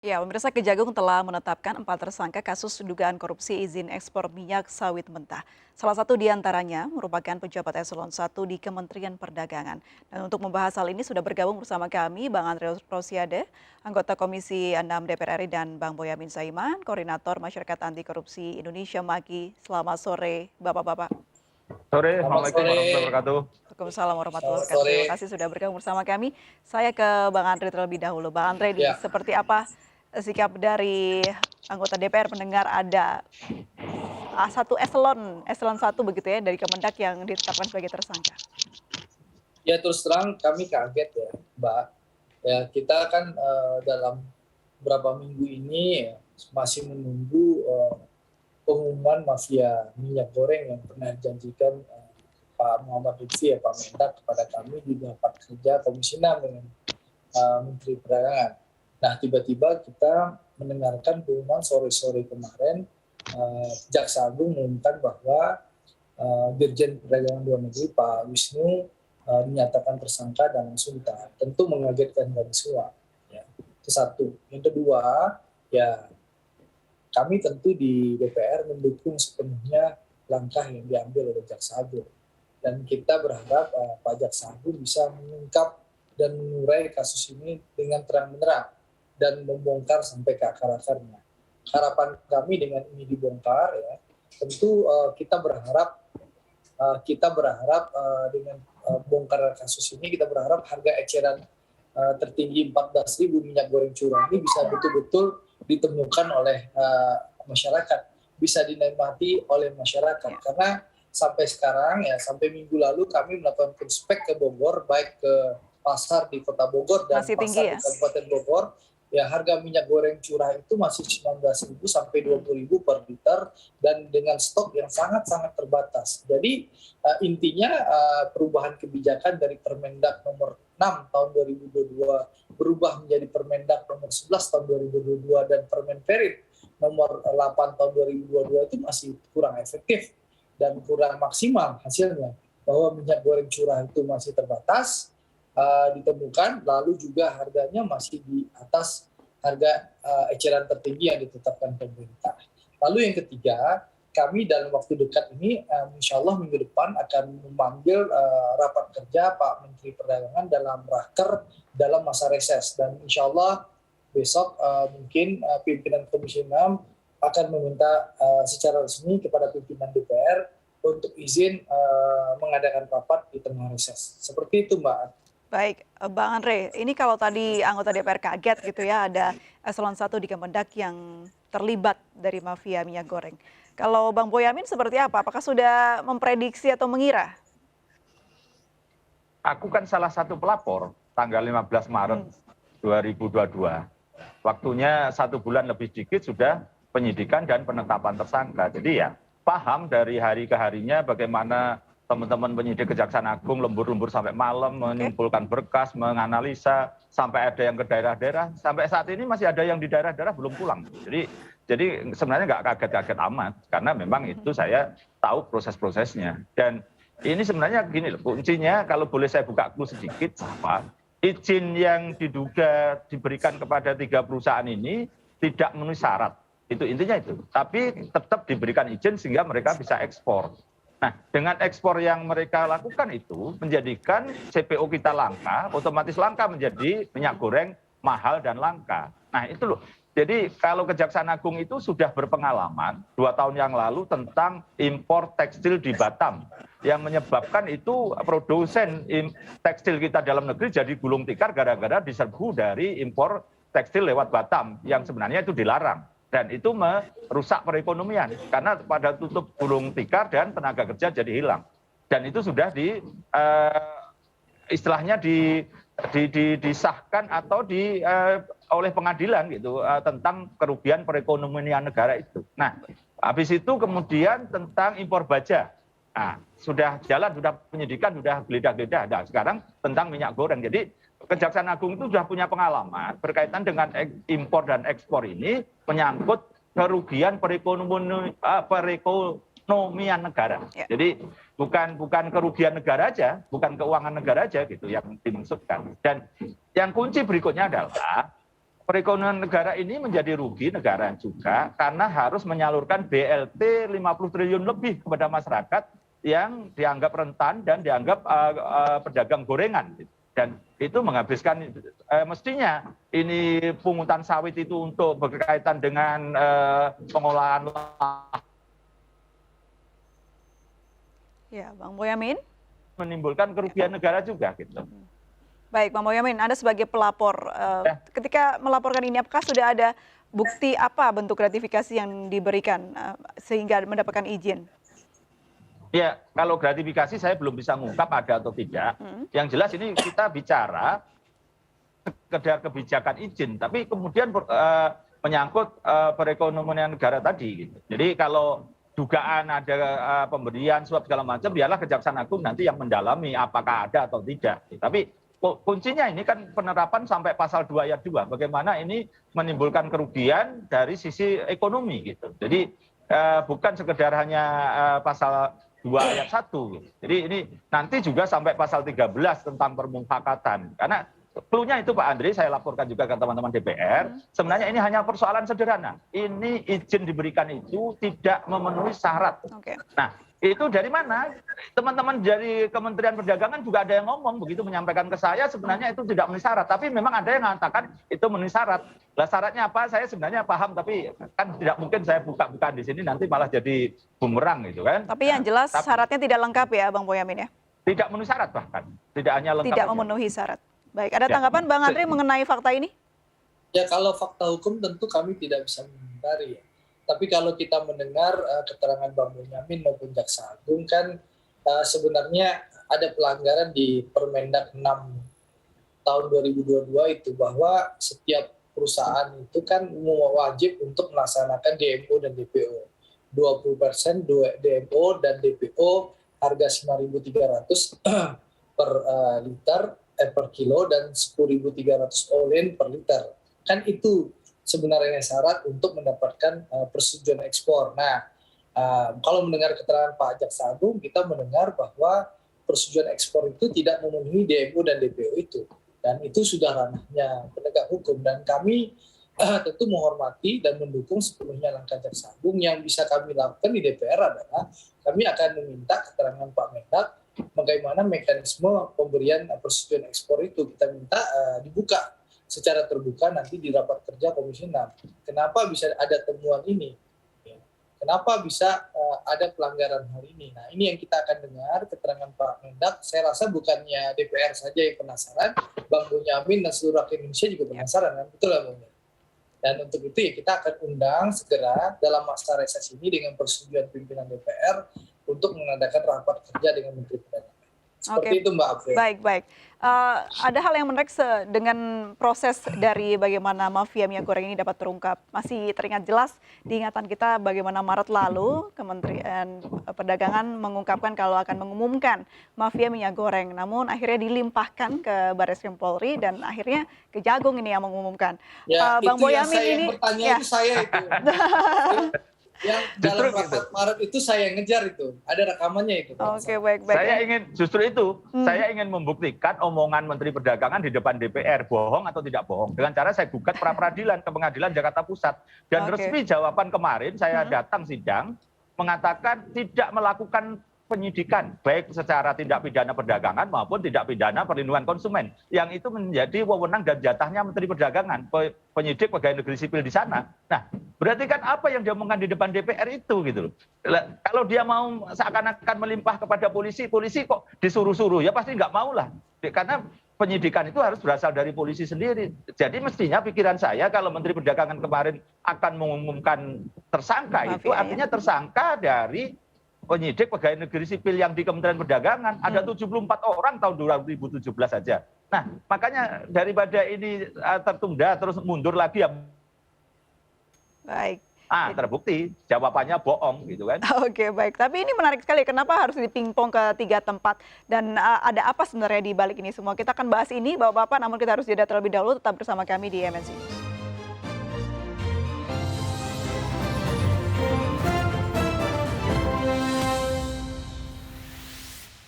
Ya, pemirsa Kejagung telah menetapkan 4 tersangka kasus dugaan korupsi izin ekspor minyak sawit mentah. Salah satu di antaranya merupakan pejabat eselon 1 di Kementerian Perdagangan. Dan untuk membahas hal ini sudah bergabung bersama kami Bang Andre Rosiade, anggota Komisi 6 DPR RI, dan Bang Boyamin Saiman, Koordinator Masyarakat Anti Korupsi Indonesia MAKI. Selamat sore, Bapak-Bapak. Sore, Selamat Assalamualaikum sore. warahmatullahi wabarakatuh. Waalaikumsalam warahmatullahi Selamat wabarakatuh. sore. Terima kasih sudah bergabung bersama kami. Saya ke Bang Andre terlebih dahulu. Bang Andre, nih, Ya, seperti apa sikap dari anggota DPR mendengar ada satu eselon satu begitu ya dari Kemendak yang ditetapkan sebagai tersangka? ya terus terang kami kaget ya, Mbak. Ya kita kan dalam beberapa minggu ini ya, masih menunggu pengumuman mafia minyak goreng yang pernah dijanjikan Pak Muhammad Lutfi ya Pak Mendak kepada kami di rapat kerja Komisi 6 dengan Menteri Perdagangan. Nah tiba-tiba kita mendengarkan pengumuman sore-sore kemarin Jaksa Agung mengumumkan bahwa Dirjen Perdagangan Luar Negeri Pak Wisnu dinyatakan tersangka dan langsung ditahan. Tentu mengagetkan kami semua. Ya. Itu satu. Yang kedua, ya kami tentu di DPR mendukung sepenuhnya langkah yang diambil oleh Jaksa Agung. Dan kita berharap Pak Jaksa Agung bisa mengungkap dan mengurai kasus ini dengan terang-menerang dan membongkar sampai ke akar-akarnya. Harapan kami dengan ini dibongkar ya, tentu kita berharap dengan bongkar kasus ini kita berharap harga eceran tertinggi 14.000 minyak goreng curah ini bisa betul-betul ditemukan oleh masyarakat, bisa dinikmati oleh masyarakat. Karena sampai sekarang ya sampai minggu lalu kami melakukan inspek ke Bogor, baik ke pasar di Kota Bogor dan Masih tinggi pasar ya? di Kabupaten Bogor. Ya harga minyak goreng curah itu masih 19.000 sampai 20.000 per liter dan dengan stok yang sangat-sangat terbatas. Jadi intinya perubahan kebijakan dari Permendak nomor 6 tahun 2022 berubah menjadi Permendak nomor 11 tahun 2022 dan Permenperin nomor 8 tahun 2022 itu masih kurang efektif dan kurang maksimal hasilnya, bahwa minyak goreng curah itu masih terbatas ditemukan, lalu juga harganya masih di atas harga eceran tertinggi yang ditetapkan pemerintah. Lalu yang ketiga, kami dalam waktu dekat ini, insya Allah minggu depan akan memanggil rapat kerja Pak Menteri Perdagangan dalam raker dalam masa reses, dan insya Allah besok mungkin pimpinan Komisi 6 akan meminta secara resmi kepada pimpinan DPR untuk izin mengadakan rapat di tengah reses. Seperti itu, Mbak. Baik, Bang Andre, ini kalau tadi anggota DPR kaget gitu ya ada eselon 1 di Kemendak yang terlibat dari mafia minyak goreng. Kalau Bang Boyamin seperti apa? Apakah sudah memprediksi atau mengira? Aku kan salah satu pelapor tanggal 15 Maret 2022. Waktunya 1 bulan lebih sedikit sudah penyidikan dan penetapan tersangka. Jadi ya paham dari hari ke harinya bagaimana teman-teman penyidik Kejaksaan Agung lembur-lembur sampai malam menyimpulkan berkas, menganalisa, sampai ada yang ke daerah-daerah. Sampai saat ini masih ada yang di daerah-daerah belum pulang. Jadi sebenarnya nggak kaget-kaget amat, karena memang itu saya tahu proses-prosesnya. Dan ini sebenarnya gini loh, kuncinya kalau boleh saya buka clue sedikit, izin yang diduga diberikan kepada 3 perusahaan ini tidak memenuhi syarat. Itu intinya itu. Tapi tetap diberikan izin sehingga mereka bisa ekspor. Nah, dengan ekspor yang mereka lakukan itu menjadikan CPO kita langka, otomatis langka menjadi minyak goreng mahal dan langka. Nah, itu loh. Jadi kalau Kejaksaan Agung itu sudah berpengalaman 2 tahun yang lalu tentang impor tekstil di Batam, yang menyebabkan itu produsen tekstil kita dalam negeri jadi gulung tikar gara-gara diserbu dari impor tekstil lewat Batam, yang sebenarnya itu dilarang. Dan itu merusak perekonomian karena pada tutup gulung tikar dan tenaga kerja jadi hilang. Dan itu sudah istilahnya disahkan atau oleh pengadilan gitu tentang kerugian perekonomian negara itu. Nah, habis itu kemudian tentang impor baja. Nah, sudah jalan, sudah penyidikan, sudah geledah-geledah. Nah, sekarang tentang minyak goreng. Jadi Kejaksaan Agung itu sudah punya pengalaman berkaitan dengan impor dan ekspor ini menyangkut kerugian perekonomian negara. Ya. Jadi bukan kerugian negara aja, bukan keuangan negara aja gitu yang dimaksudkan. Dan yang kunci berikutnya adalah perekonomian negara ini menjadi rugi negara juga karena harus menyalurkan BLT 50 triliun lebih kepada masyarakat yang dianggap rentan dan dianggap pedagang gorengan. Dan itu menghabiskan mestinya ini pungutan sawit itu untuk berkaitan dengan pengolahan Ya, Bang Boyamin. menimbulkan kerugian negara juga gitu. Baik, Bang Boyamin, Anda sebagai pelapor, ketika melaporkan ini apakah sudah ada bukti apa bentuk gratifikasi yang diberikan sehingga mendapatkan izin? Ya, kalau gratifikasi saya belum bisa mengungkap ada atau tidak. Yang jelas ini kita bicara sekedar kebijakan izin, tapi kemudian menyangkut perekonomian negara tadi. Gitu. Jadi kalau dugaan ada pemberian suap segala macam, biarlah Kejaksaan Agung nanti yang mendalami apakah ada atau tidak. Tapi kuncinya ini kan penerapan sampai pasal 2 ayat 2. Bagaimana ini menimbulkan kerugian dari sisi ekonomi gitu. Jadi bukan sekedar hanya pasal 2 ayat 1. Jadi ini nanti juga sampai pasal 13 tentang permufakatan. Karena clue-nya itu Pak Andri, saya laporkan juga ke teman-teman DPR, sebenarnya ini hanya persoalan sederhana. Ini izin diberikan itu tidak memenuhi syarat. Oke. Nah, itu dari mana? Teman-teman dari Kementerian Perdagangan juga ada yang ngomong begitu, menyampaikan ke saya sebenarnya itu tidak memenuhi syarat. Tapi memang ada yang mengatakan itu memenuhi syarat. Lah syaratnya apa? Saya sebenarnya paham, tapi kan tidak mungkin saya buka-bukaan di sini nanti malah jadi bumerang gitu kan. Tapi yang jelas syaratnya tidak lengkap ya, Bang Boyamin ya? Tidak memenuhi syarat bahkan. Tidak hanya lengkap. Tidak aja. memenuhi syarat. Baik, ada tanggapan Bang Andri mengenai fakta ini? Ya kalau fakta hukum tentu kami tidak bisa menghindari ya. Tapi kalau kita mendengar keterangan Bang Boyamin maupun Jaksa Agung kan sebenarnya ada pelanggaran di Permendak 6 tahun 2022 itu bahwa setiap perusahaan itu kan wajib untuk melaksanakan DMO dan DPO. 20% DMO dan DPO harga 9.300 per liter per kilo dan 10.300 all-in per liter. Kan itu sebenarnya syarat untuk mendapatkan persetujuan ekspor. Nah, kalau mendengar keterangan Pak Jaksa Agung, kita mendengar bahwa persetujuan ekspor itu tidak memenuhi DMO dan DPO itu. Dan itu sudah ranahnya penegak hukum. Dan kami tentu menghormati dan mendukung sepenuhnya langkah Jaksa Agung. Yang bisa kami lakukan di DPR adalah kami akan meminta keterangan Pak Mendak bagaimana mekanisme pemberian persetujuan ekspor itu. Kita minta dibuka secara terbuka nanti di rapat kerja Komisi 6. Kenapa bisa ada temuan ini? Kenapa bisa ada pelanggaran hal ini? Nah, ini yang kita akan dengar keterangan Pak Mendak. Saya rasa bukannya DPR saja yang penasaran, Bang Boyamin dan seluruh rakyat Indonesia juga penasaran. Kan? Betul lah, Bang. Dan untuk itu ya kita akan undang segera dalam masa reses ini dengan persetujuan pimpinan DPR untuk mengadakan rapat kerja dengan Menteri Perdagangan. Seperti itu Mbak April. Baik. Ada hal yang menarik dengan proses dari bagaimana mafia minyak goreng ini dapat terungkap. Masih teringat jelas di ingatan kita bagaimana Maret lalu Kementerian Perdagangan mengungkapkan kalau akan mengumumkan mafia minyak goreng. Namun akhirnya dilimpahkan ke Barreskrim Polri dan akhirnya Kejagung ini yang mengumumkan. Ya, Bang itu Boyamin yang saya ini bertanya itu saya itu. Yang dalam rapat Maret itu saya ngejar itu. Ada rekamannya itu. Oke, baik. Saya ingin justru itu, saya ingin membuktikan omongan Menteri Perdagangan di depan DPR bohong atau tidak bohong dengan cara saya gugat pra peradilan ke Pengadilan Jakarta Pusat. Dan resmi jawaban kemarin saya datang sidang mengatakan tidak melakukan penyidikan baik secara tindak pidana perdagangan maupun tindak pidana perlindungan konsumen yang itu menjadi wewenang dan jatahnya Menteri Perdagangan, penyidik pegawai negeri sipil di sana. Nah, berarti kan apa yang diomongkan di depan DPR itu gitu loh. Kalau dia mau seakan-akan melimpah kepada polisi kok disuruh-suruh ya pasti nggak mau lah. Karena penyidikan itu harus berasal dari polisi sendiri. Jadi mestinya pikiran saya kalau Menteri Perdagangan kemarin akan mengumumkan tersangka itu artinya tersangka dari penyidik pegawai negeri sipil yang di Kementerian Perdagangan ada 74 orang tahun 2017 saja. Nah, makanya daripada ini tertunda terus mundur lagi ya. Baik. Terbukti jawabannya bohong gitu kan. Oke, baik. Tapi ini menarik sekali. Kenapa harus dipingpong ke 3 tempat? Dan ada apa sebenarnya di balik ini semua? Kita akan bahas ini, Bapak-Bapak. Namun kita harus jeda terlebih dahulu. Tetap bersama kami di MNC.